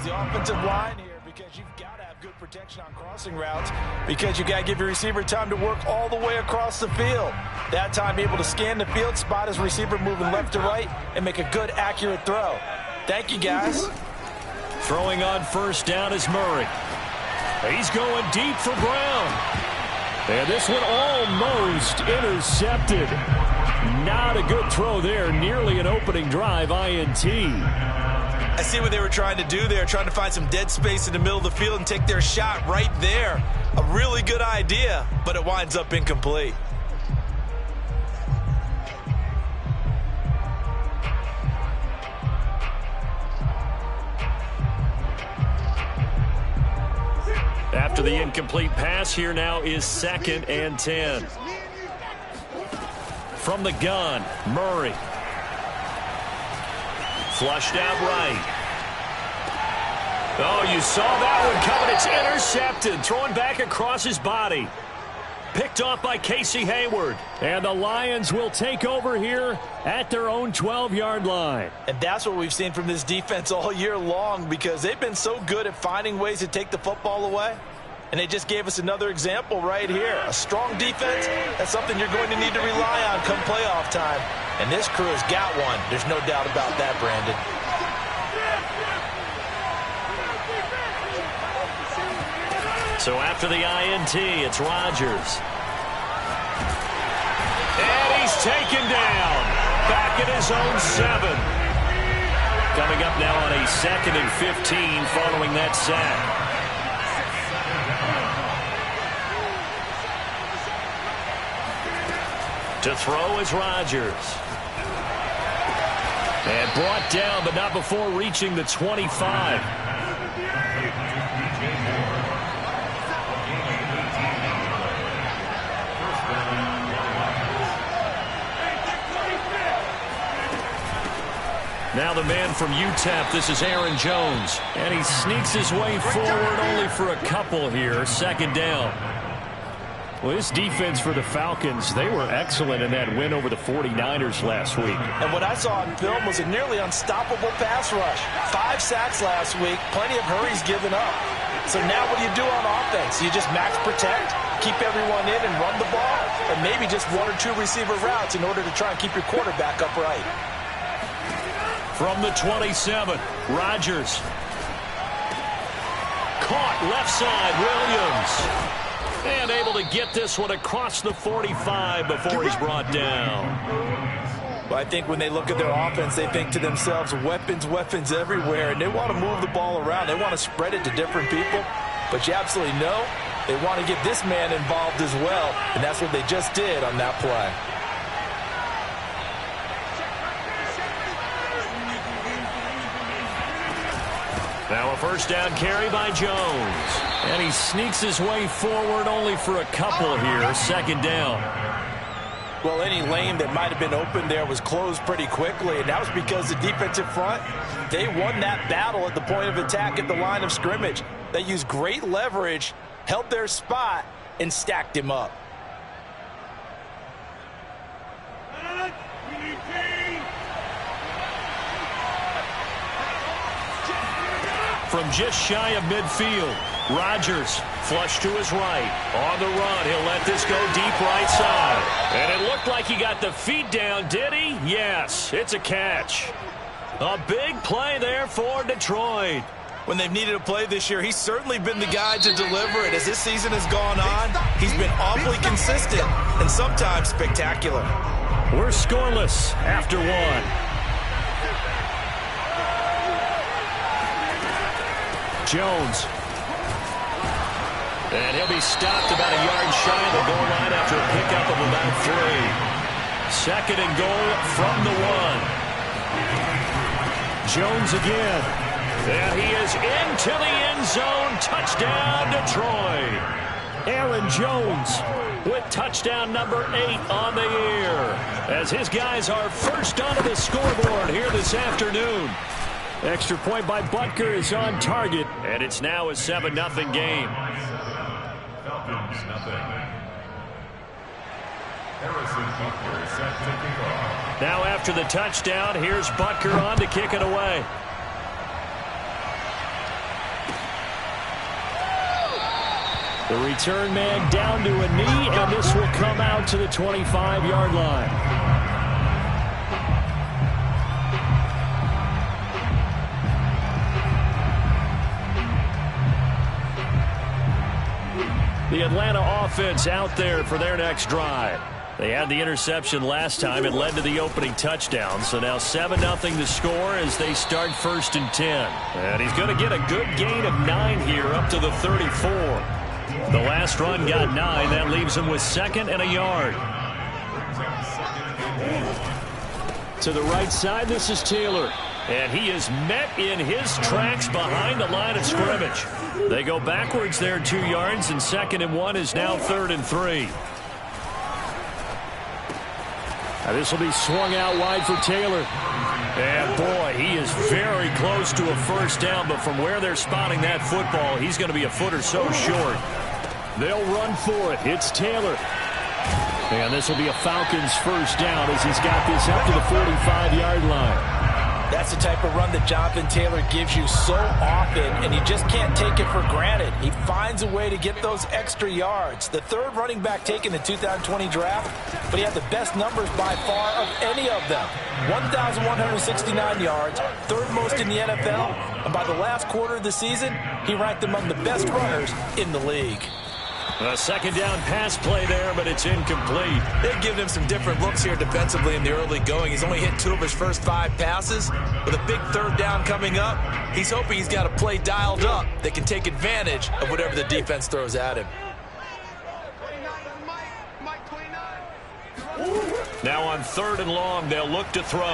the offensive line here, because you've got to have good protection on crossing routes, because you've got to give your receiver time to work all the way across the field. That time able to scan the field, spot his receiver moving left to right, and make a good, accurate throw. Thank you, guys. Throwing on first down is Murray. He's going deep for Brown. And this one almost intercepted. Not a good throw there. Nearly an opening drive INT. I see what they were trying to do there, trying to find some dead space in the middle of the field and take their shot right there. A really good idea, but it winds up incomplete. After the incomplete pass, here now is 2nd and 10. From the gun, Murray. Flushed out right. Oh, you saw that one coming. It's intercepted. Throwing back across his body. Picked off by Casey Hayward. And the Lions will take over here at their own 12-yard line. And that's what we've seen from this defense all year long, because they've been so good at finding ways to take the football away. And they just gave us another example right here. A strong defense, that's something you're going to need to rely on come playoff time. And this crew has got one. There's no doubt about that, Brandon. So after the INT, it's Rodgers. And he's taken down. Back at his own 7. Coming up now on a 2nd and 15 following that sack. To throw is Rodgers. And brought down, but not before reaching the 25. Now the man from UTEP, this is Aaron Jones. And he sneaks his way forward only for a couple here. 2nd down. Well, this defense for the Falcons, they were excellent in that win over the 49ers last week. And what I saw on film was a nearly unstoppable pass rush. 5 sacks last week, plenty of hurries given up. So now what do you do on offense? You just max protect, keep everyone in and run the ball, or maybe just 1 or 2 receiver routes in order to try and keep your quarterback upright. From the 27, Rodgers. Caught left side, Williams. And able to get this one across the 45 before he's brought down. Well, I think when they look at their offense, they think to themselves, weapons, weapons everywhere. And they want to move the ball around. They want to spread it to different people. But you absolutely know they want to get this man involved as well. And that's what they just did on that play. Now a first down carry by Jones. And he sneaks his way forward only for a couple here. 2nd down. Well, any lane that might have been open there was closed pretty quickly, and that was because the defensive front, they won that battle at the point of attack at the line of scrimmage. They used great leverage, held their spot, and stacked him up. From just shy of midfield, Rodgers flush to his right. On the run, he'll let this go deep right side. And it looked like he got the feet down, did he? Yes, it's a catch. A big play there for Detroit. When they've needed a play this year, he's certainly been the guy to deliver it. As this season has gone on, he's been awfully consistent and sometimes spectacular. We're scoreless after 1. Jones. And he'll be stopped about a yard shy of the goal line after a pickup of about 3. 2nd and goal from the 1. Jones again. And he is into the end zone. Touchdown, Detroit. Aaron Jones with touchdown number 8 on the year, as his guys are first onto the scoreboard here this afternoon. Extra point by Butker is on target, and it's now a 7-0 game. Falcons, nothing. Harrison Butker set to kick off. Now after the touchdown, here's Butker on to kick it away. The return man down to a knee, and this will come out to the 25-yard line. The Atlanta offense out there for their next drive. They had the interception last time. It led to the opening touchdown. So now 7-0 to score as they start 1st and 10. And he's going to get a good gain of 9 here up to the 34. The last run got 9. That leaves him with 2nd and a yard. To the right side, this is Taylor. And he is met in his tracks behind the line of scrimmage. They go backwards there 2 yards, and 2nd and 1 is now 3rd and 3. Now this will be swung out wide for Taylor. And boy, he is very close to a first down, but from where they're spotting that football, he's going to be a foot or so short. They'll run for it. It's Taylor. And this will be a Falcons first down as he's got this up to the 45-yard line. That's the type of run that Jonathan Taylor gives you so often, and you just can't take it for granted. He finds a way to get those extra yards. The 3rd running back taken in the 2020 draft, but he had the best numbers by far of any of them. 1,169 yards, 3rd most in the NFL, and by the last quarter of the season, he ranked among the best runners in the league. A 2nd down pass play there, but it's incomplete. They've given him some different looks here defensively in the early going. He's only hit 2 of his first 5 passes. With a big 3rd down coming up, he's hoping he's got a play dialed up that can take advantage of whatever the defense throws at him. Now on 3rd and long, they'll look to throw.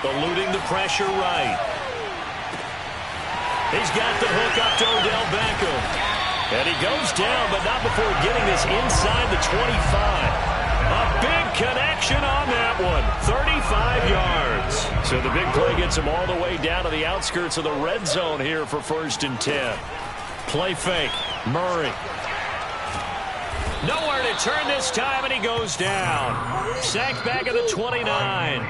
Eluding the pressure right. He's got the hook up to Odell Beckham. And he goes down, but not before getting this inside the 25. A big connection on that one. 35 yards. So the big play gets him all the way down to the outskirts of the red zone here for 1st and 10. Play fake. Murray. Nowhere to turn this time, and he goes down. Sacked back at the 29.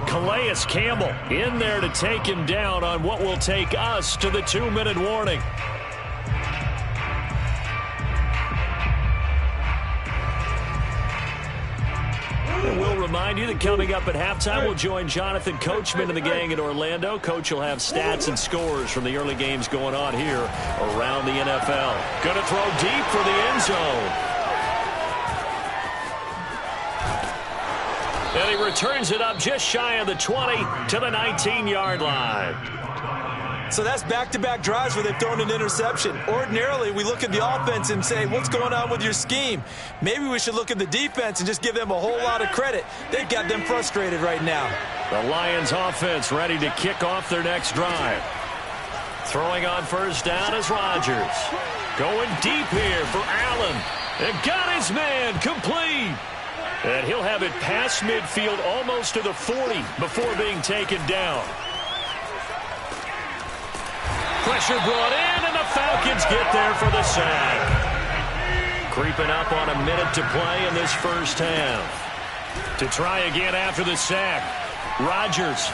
Calais Campbell in there to take him down on what will take us to the 2-minute warning. And we'll remind you that coming up at halftime, we'll join Jonathan Coachman and the gang in Orlando. Coach will have stats and scores from the early games going on here around the NFL. Going to throw deep for the end zone. And he returns it up just shy of the 20 to the 19-yard line. So that's back-to-back drives where they've thrown an interception. Ordinarily, we look at the offense and say, what's going on with your scheme? Maybe we should look at the defense and just give them a whole lot of credit. They've got them frustrated right now. The Lions offense ready to kick off their next drive. Throwing on 1st down is Rodgers. Going deep here for Allen. And got his man complete. And he'll have it past midfield almost to the 40 before being taken down. Pressure brought in, and the Falcons get there for the sack. Creeping up on a minute to play in this first half. To try again after the sack. Rodgers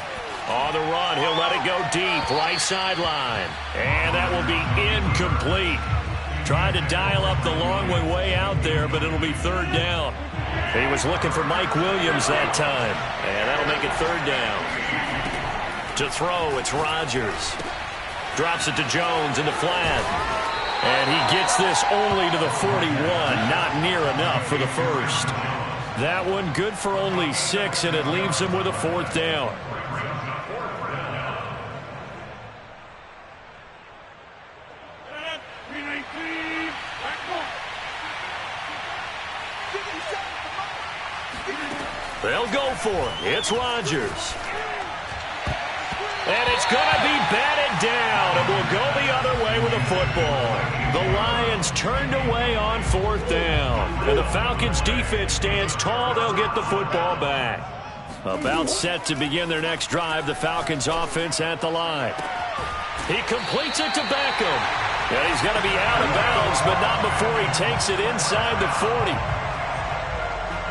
on the run. He'll let it go deep, right sideline. And that will be incomplete. Trying to dial up the long way out there, but it'll be 3rd down. He was looking for Mike Williams that time. And that'll make it 3rd down. To throw, it's Rodgers. Drops it to Jones in the flat. And he gets this only to the 41. Not near enough for the first. That one good for only 6, and it leaves him with a 4th down. They'll go for it. It's Rodgers. And it's going to be batted down, and we'll go the other way with the football. The Lions turned away on 4th down. And the Falcons' defense stands tall. They'll get the football back. About set to begin their next drive, the Falcons' offense at the line. He completes it to Beckham. And he's going to be out of bounds, but not before he takes it inside the 40.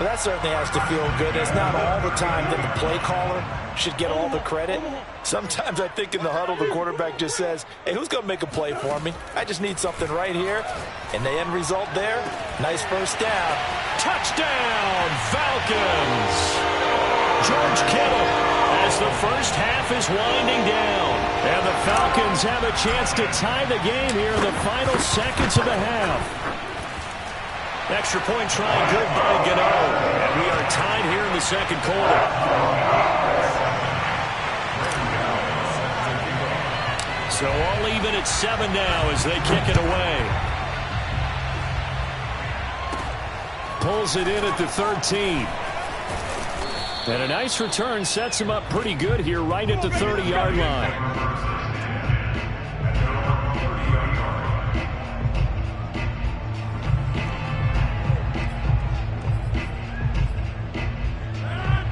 Well, that certainly has to feel good. It's not all the time that the play caller should get all the credit. Sometimes I think in the huddle, the quarterback just says, hey, who's going to make a play for me? I just need something right here. And the end result there, nice first down. Touchdown, Falcons! George Kittle as the first half is winding down. And the Falcons have a chance to tie the game here in the final seconds of the half. Extra point try good by Gano. And we are tied here in the second quarter. So all even at 7 now as they kick it away. Pulls it in at the 13. And a nice return sets him up pretty good here right at the 30-yard line.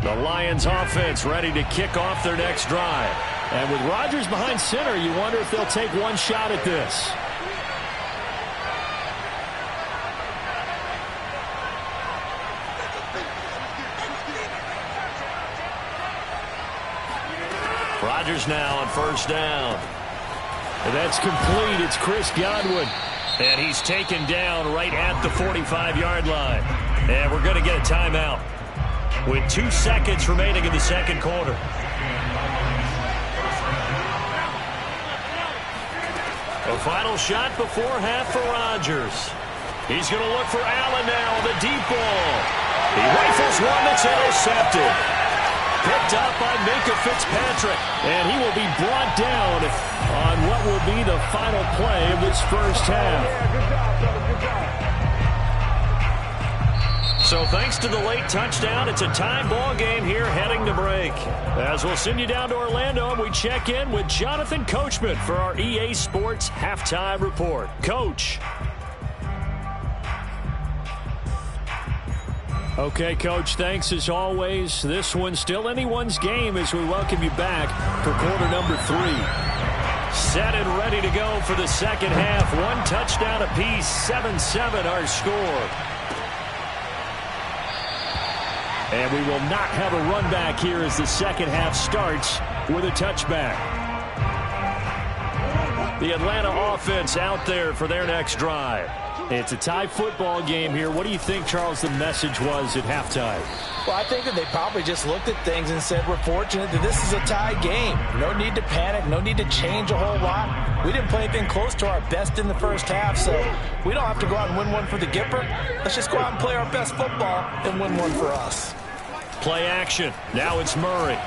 The Lions offense ready to kick off their next drive. And with Rodgers behind center, you wonder if they'll take one shot at this. Rodgers now on first down. And that's complete. It's Chris Godwin. And he's taken down right at the 45-yard line. And we're going to get a timeout with 2 seconds remaining in the second quarter. A final shot before half for Rodgers. He's going to look for Allen now on the deep ball. He rifles one that's intercepted. Picked up by Minka Fitzpatrick. And he will be brought down on what will be the final play of this first half. So thanks to the late touchdown, it's a tie ball game here heading to break. As we'll send you down to Orlando, and we check in with Jonathan Coachman for our EA Sports Halftime Report. Coach. Okay, Coach, thanks as always. This one's still anyone's game as we welcome you back for quarter number 3. Set and ready to go for the second half. 1 touchdown apiece, 7-7 our score. And we will not have a run back here as the second half starts with a touchback. The Atlanta offense out there for their next drive. It's a tie football game here. What do you think, Charles, the message was at halftime? Well, I think that they probably just looked at things and said, we're fortunate that this is a tie game. No need to panic. No need to change a whole lot. We didn't play anything close to our best in the first half, so we don't have to go out and win one for the Gipper. Let's just go out and play our best football and win one for us. Play action. Now it's Murray.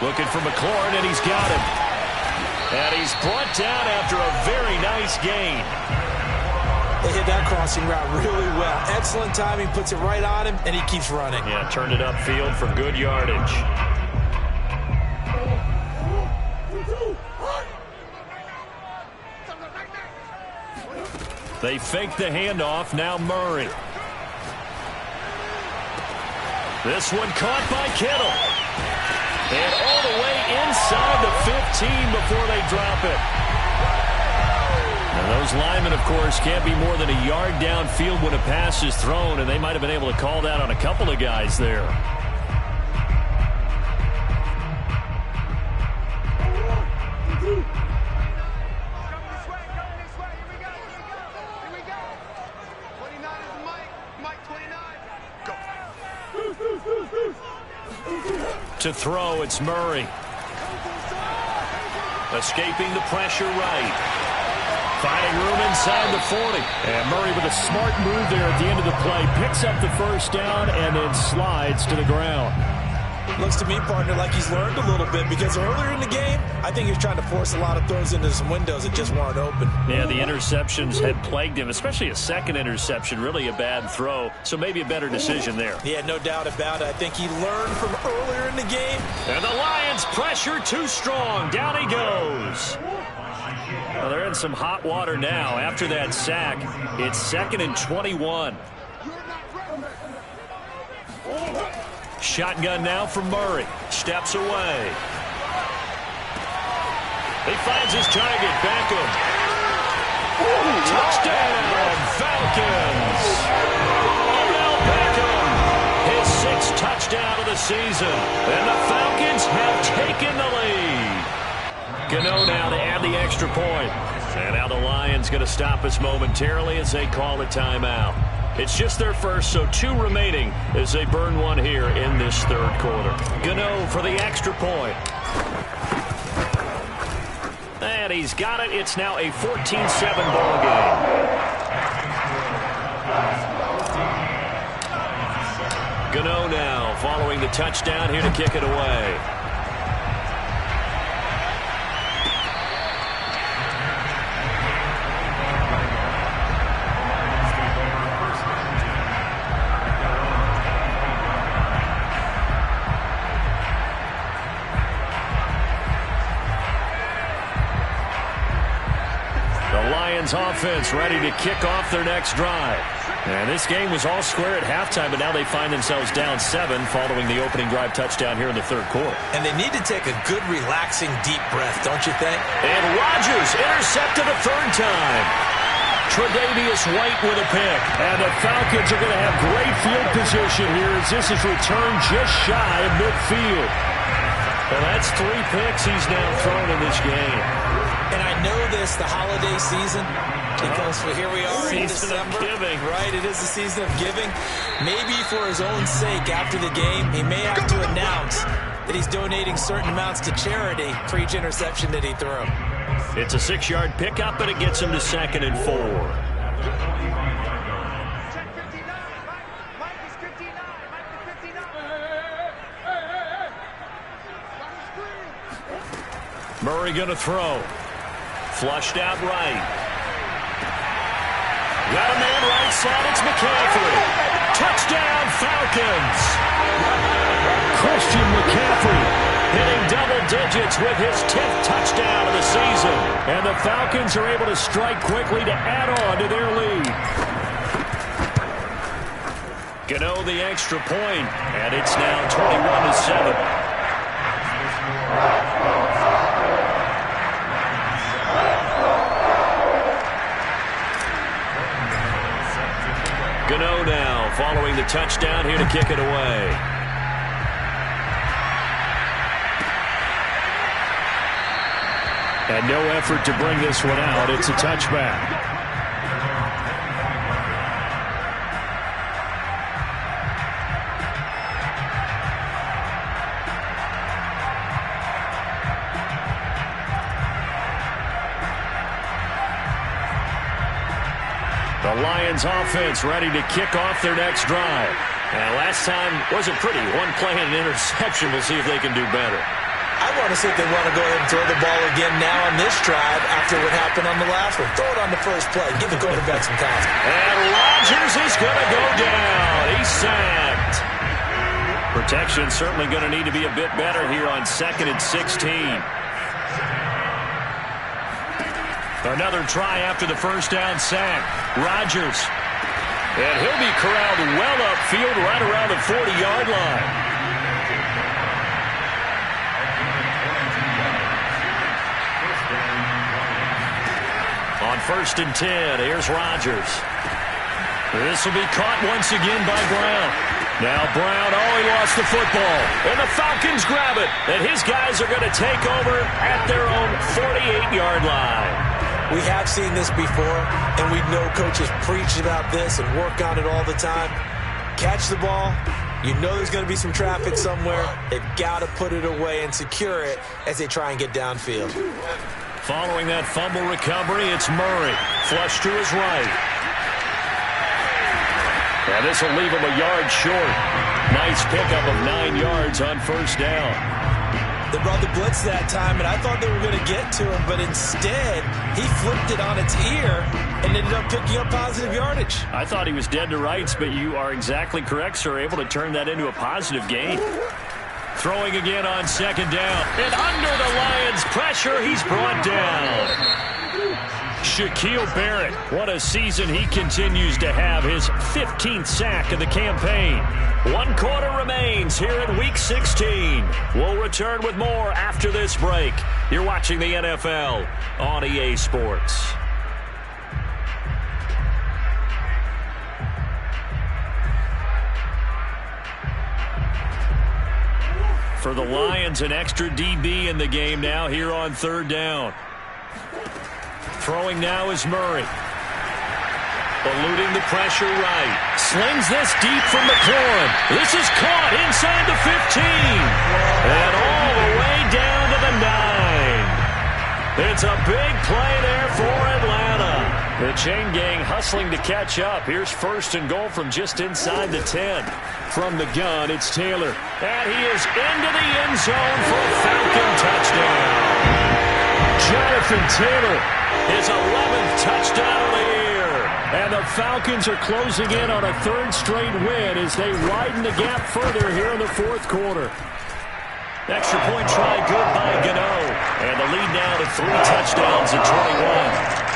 Looking for McLaurin, and he's got him. And he's brought down after a very nice gain. They hit that crossing route really well. Excellent timing, puts it right on him, and he keeps running. Yeah, turned it upfield for good yardage. They fake the handoff. Now Murray. This one caught by Kittle. And all the way inside the 15 before they drop it. And those linemen, of course, can't be more than a yard downfield when a pass is thrown, and they might have been able to call that on a couple of guys there. To throw, it's Murray. Escaping the pressure right. Finding room inside the 40. And Murray with a smart move there at the end of the play. Picks up the first down and then slides to the ground. Looks to me, partner, like he's learned a little bit because earlier in the game, I think he was trying to force a lot of throws into some windows that just weren't open. Yeah, the interceptions had plagued him, especially a second interception, really a bad throw. So maybe a better decision there. Yeah, no doubt about it. I think he learned from earlier in the game. And the Lions pressure too strong. Down he goes. Well, they're in some hot water now. After that sack, it's 2nd and 21. Shotgun now from Murray. Steps away. He finds his target. Beckham. Touchdown, Falcons. Odell Beckham the season. And the Falcons have taken the lead. Gano now to add the extra point. And now the Lions going to stop us momentarily as they call a timeout. It's just their first, so 2 remaining as they burn one here in this third quarter. Gano for the extra point. And he's got it. It's now a 14-7 ball game. Gano now following the touchdown here to kick it away. Offense ready to kick off their next drive. And this game was all square at halftime, but now they find themselves down 7 following the opening drive touchdown here in the third quarter. And they need to take a good, relaxing, deep breath, don't you think? And Rodgers intercepted a third time. Tre'Davious White with a pick. And the Falcons are going to have great field position here as this is returned just shy of midfield. Well, that's 3 picks he's now thrown in this game. And I know this, the holiday season, because here we are in December. Giving. Right, it is the season of giving. Maybe for his own sake after the game, he may have to announce that he's donating certain amounts to charity for each interception that he threw. It's a 6-yard pickup, but it gets him to 2nd and 4. Murray going to throw. Flushed out right. Got a man right side. It's McCaffrey. Touchdown, Falcons. Christian McCaffrey hitting double digits with his 10th touchdown of the season. And the Falcons are able to strike quickly to add on to their lead. Gano the extra point, and it's now 21-7. Gano now following the touchdown here to kick it away. And no effort to bring this one out. It's a touchback. The Lions offense ready to kick off their next drive. And last time wasn't pretty. One play and an interception. We'll see if they can do better. I want to see if they want to go ahead and throw the ball again now on this drive after what happened on the last one. Throw it on the first play. Give the quarterback some time. And Rodgers is going to go down. He's sacked. Protection certainly going to need to be a bit better here on 2nd and 16. Another try after the first down sack. Rodgers. And he'll be corralled well upfield right around the 40-yard line. On 1st and 10, here's Rodgers. This will be caught once again by Brown. Now Brown, he lost the football. And the Falcons grab it. And his guys are going to take over at their own 48-yard line. We have seen this before, and we know coaches preach about this and work on it all the time. Catch the ball. You know there's going to be some traffic somewhere. They've got to put it away and secure it as they try and get downfield. Following that fumble recovery, it's Murray. Flush to his right. And this will leave him a yard short. Nice pickup of 9 yards on first down. They brought the blitz that time, and I thought they were going to get to him, but instead, he flipped it on its ear and ended up picking up positive yardage. I thought he was dead to rights, but you are exactly correct, sir. Able to turn that into a positive gain. Throwing again on 2nd down. And under the Lions' pressure, he's brought down. Shaquille Barrett, what a season he continues to have. His 15th sack of the campaign. 1 quarter remains here in Week 16. We'll return with more after this break. You're watching the NFL on EA Sports. For the Lions, an extra DB in the game now here on third down. Throwing now is Murray. Eluding the pressure right. Slings this deep from McLaurin. This is caught inside the 15. And all the way down to the 9. It's a big play there for Atlanta. The chain gang hustling to catch up. Here's first and goal from just inside the 10. From the gun, it's Taylor. And he is into the end zone for a Falcon touchdown. Jonathan Taylor, his 11th touchdown of the year. And the Falcons are closing in on a third straight win as they widen the gap further here in the fourth quarter. Extra point try good by Gano. And the lead now to 3 touchdowns at 21.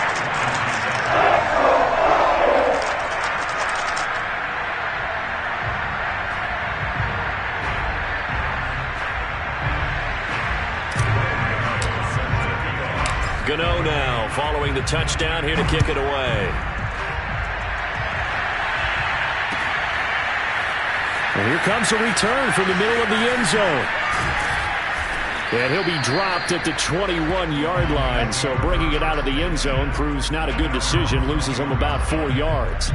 Gano now following the touchdown here to kick it away. And here comes a return from the middle of the end zone. And he'll be dropped at the 21-yard line, so bringing it out of the end zone proves not a good decision, loses him about 4 yards.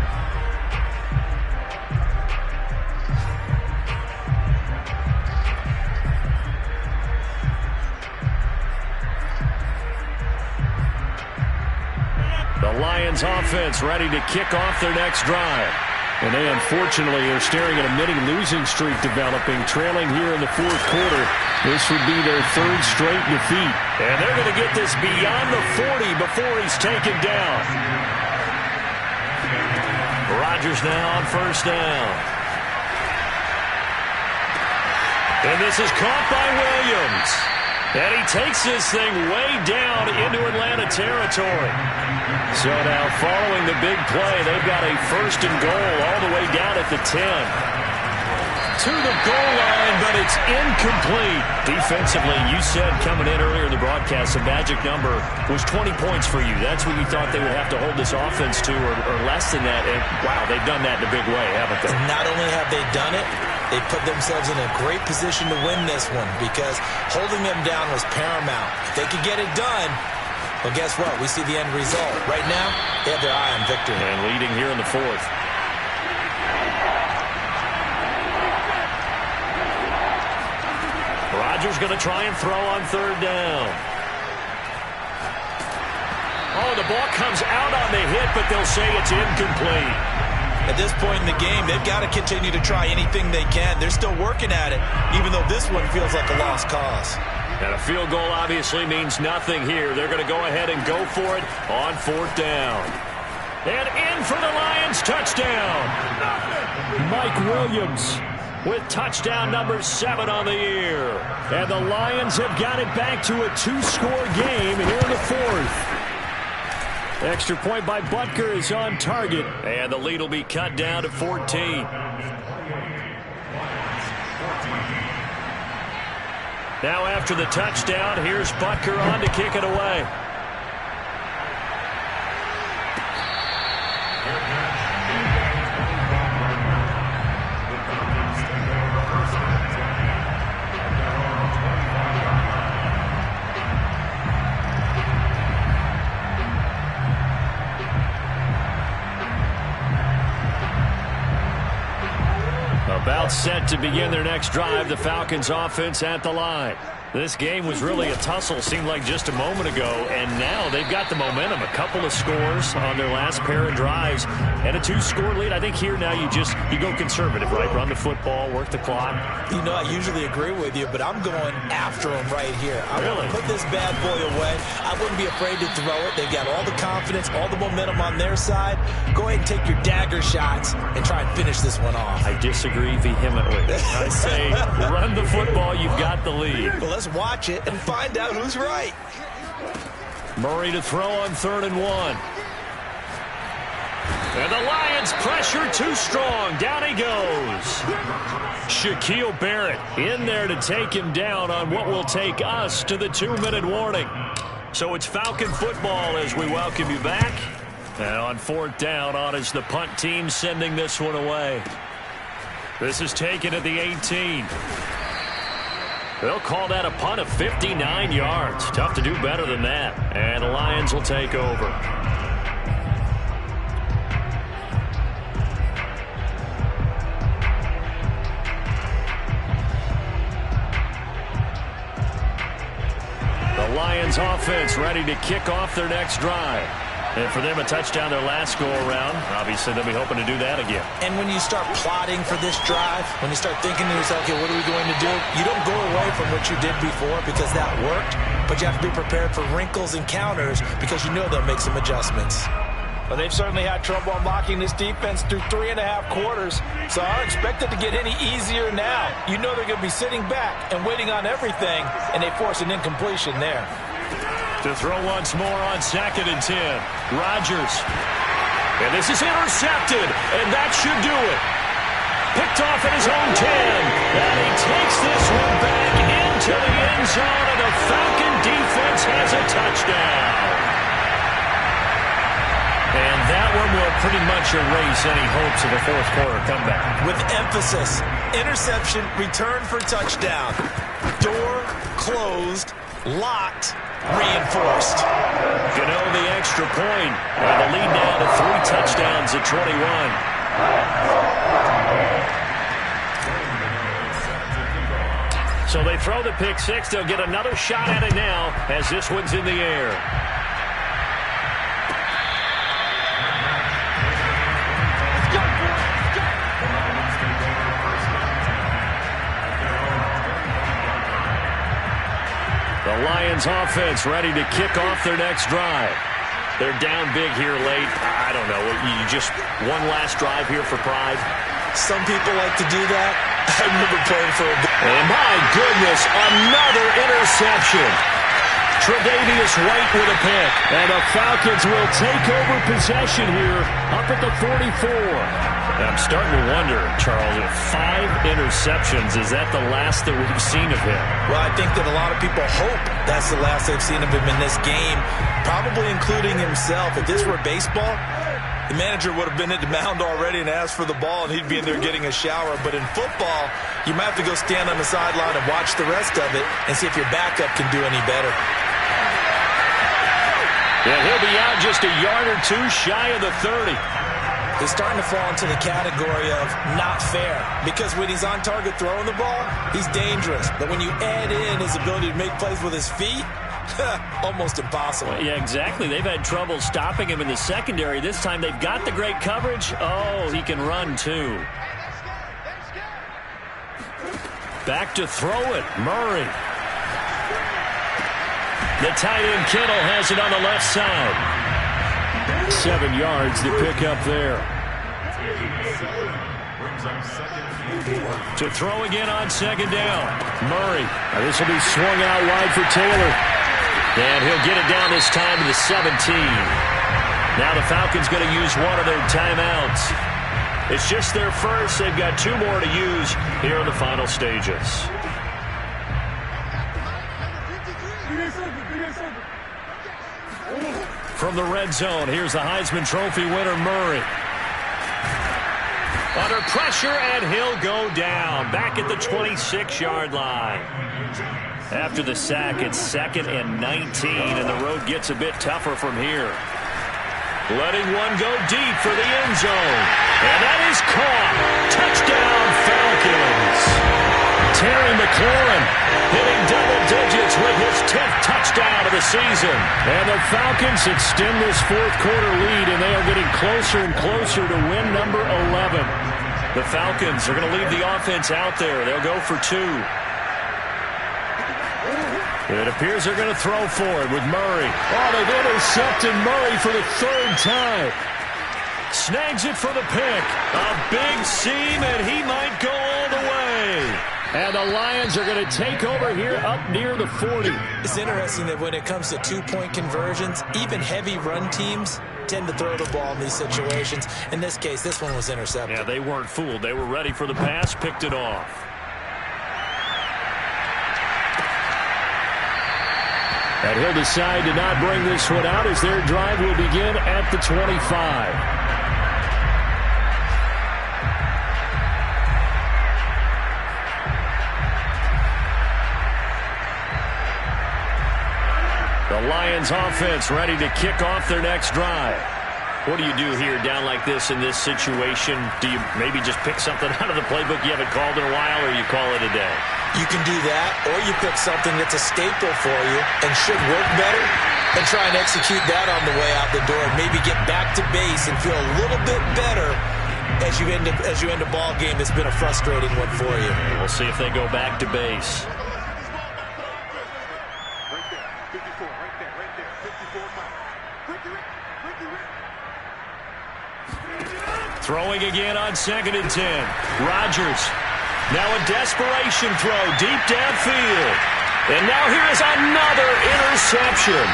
The Lions offense ready to kick off their next drive. And they unfortunately are staring at a mini losing streak developing, trailing here in the fourth quarter. This would be their third straight defeat. And they're going to get this beyond the 40 before he's taken down. Rodgers now on first down. And this is caught by Williams. And he takes this thing way down into Atlanta territory. So now following the big play, they've got a first and goal all the way down at the 10. To the goal line, but it's incomplete. Defensively, you said coming in earlier in the broadcast, the magic number was 20 points for you. That's what you thought they would have to hold this offense to, or less than that. And wow, they've done that in a big way, haven't they? Not only have they done it, they put themselves in a great position to win this one because holding them down was paramount. If they could get it done, well, guess what? We see the end result. Right now, they have their eye on victory. And leading here in the fourth. Rodgers going to try and throw on third down. Oh, the ball comes out on the hit, but they'll say it's incomplete. At this point in the game, they've got to continue to try anything they can. They're still working at it, even though this one feels like a lost cause. And a field goal obviously means nothing here. They're going to go ahead and go for it on fourth down. And in for the Lions touchdown. Mike Williams with touchdown number 7 on the year. And the Lions have got it back to a 2-score game here in the fourth. Extra point by Butker is on target. And the lead will be cut down to 14. Now after the touchdown, here's Butker on to kick it away. About set to begin their next drive, the Falcons offense at the line. This game was really a tussle, seemed like just a moment ago, and now they've got the momentum. A couple of scores on their last pair of drives, and a 2-score lead. I think here now you go conservative, right? Run the football, work the clock. You know, I usually agree with you, but I'm going after them right here. I really want to put this bad boy away. I wouldn't be afraid to throw it. They've got all the confidence, all the momentum on their side. Go ahead and take your dagger shots and try and finish this one off. I disagree vehemently. I say run the football, you've got the lead. Well, let's watch it and find out who's right. Murray to throw on 3rd and 1. And the Lions pressure too strong. Down he goes. Shaquille Barrett in there to take him down on what will take us to the 2-minute warning. So it's Falcon football as we welcome you back. And on 4th down, on is the punt team sending this one away. This is taken at the 18. They'll call that a punt of 59 yards. Tough to do better than that. And the Lions will take over. The Lions offense ready to kick off their next drive. And for them, a touchdown their last go-around. Obviously, they'll be hoping to do that again. And when you start plotting for this drive, when you start thinking to yourself, okay, what are we going to do? You don't go away from what you did before because that worked, but you have to be prepared for wrinkles and counters because you know they'll make some adjustments. Well, they've certainly had trouble unlocking this defense through 3.5 quarters, so I don't expect it to get any easier now. You know they're going to be sitting back and waiting on everything, and they force an incompletion there. To throw once more on 2nd and 10. Rodgers. And this is intercepted, and that should do it. Picked off at his own 10. And he takes this one back into the end zone, and the Falcon defense has a touchdown. And that one will pretty much erase any hopes of a fourth quarter comeback. With emphasis, interception, return for touchdown. Door closed, locked, reinforced. The extra point. And the lead now to 3 touchdowns at 21. So they throw the pick six. They'll get another shot at it now as this one's in the air. The Lions offense ready to kick off their next drive. They're down big here late. I don't know. You just one last drive here for pride. Some people like to do that. I remember playing for a... And my goodness, another interception. Tre'Davious White with a pick. And the Falcons will take over possession here up at the 44. I'm starting to wonder, Charles, if 5 interceptions, is that the last that we've seen of him? Well, I think that a lot of people hope that's the last they've seen of him in this game, probably including himself. If this were baseball, the manager would have been at the mound already and asked for the ball, and he'd be in there getting a shower. But in football, you might have to go stand on the sideline and watch the rest of it and see if your backup can do any better. Yeah, he'll be out just a yard or two shy of the 30. He's starting to fall into the category of not fair, because when he's on target throwing the ball, he's dangerous. But when you add in his ability to make plays with his feet, almost impossible. Well, yeah, exactly. They've had trouble stopping him in the secondary. This time they've got the great coverage. Oh, he can run too. Back to throw it, Murray. The tight end Kittle has it on the left side. 7 yards to pick up there. To throw again on 2nd down. Murray. This will be swung out wide for Taylor. And he'll get it down this time to the 17. Now the Falcons going to use one of their timeouts. It's just their first. They've got 2 more to use here in the final stages. From the red zone, here's the Heisman Trophy winner, Murray. Under pressure, and he'll go down. Back at the 26-yard line. After the sack, it's 2nd and 19, and the road gets a bit tougher from here. Letting one go deep for the end zone. And that is caught. Touchdown, Falcons. Terry McLaurin hitting double digits with his 10th touchdown of the season. And the Falcons extend this fourth quarter lead, and they are getting closer and closer to win number 11. The Falcons are going to leave the offense out there. They'll go for 2. It appears they're going to throw for it with Murray. Oh, they've intercepted Murray for the 3rd time. Snags it for the pick. A big seam, and he might go all the way. And the Lions are going to take over here up near the 40. It's interesting that when it comes to 2-point conversions, even heavy run teams tend to throw the ball in these situations. In this case, this one was intercepted. Yeah, they weren't fooled. They were ready for the pass, picked it off. And he'll decide to not bring this one out as their drive will begin at the 25. The Lions offense ready to kick off their next drive. What do you do here down like this in this situation? Do you maybe just pick something out of the playbook you haven't called in a while, or you call it a day? You can do that, or you pick something that's a staple for you and should work better and try and execute that on the way out the door and maybe get back to base and feel a little bit better as you end a ball game that's been a frustrating one for you. We'll see if they go back to base. Throwing again on 2nd and 10. Rodgers. Now a desperation throw deep downfield. And now here is another interception.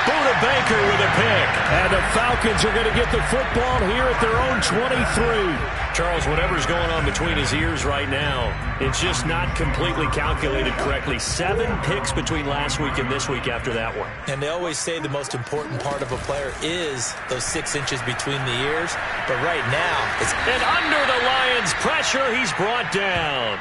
Buda Baker with a pick. And the Falcons are going to get the football here at their own 23. Charles, whatever's going on between his ears right now, it's just not completely calculated correctly. 7 picks between last week and this week after that one. And they always say the most important part of a player is those 6 inches between the ears. But right now, it's... And under the Lions' pressure, he's brought down.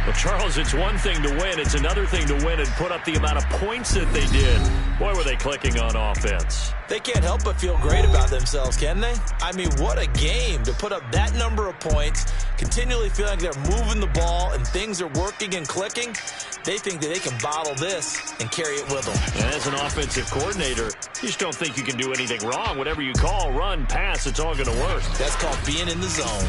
Well, Charles, it's one thing to win. It's another thing to win and put up the amount of points that they did. Boy, were they clicking on offense. They can't help but feel great about themselves, can they? I mean, what a game to put up that number of points, continually feeling like they're moving the ball and things are working and clicking. They think that they can bottle this and carry it with them. And as an offensive coordinator, you just don't think you can do anything wrong. Whatever you call, run, pass, it's all going to work. That's called being in the zone.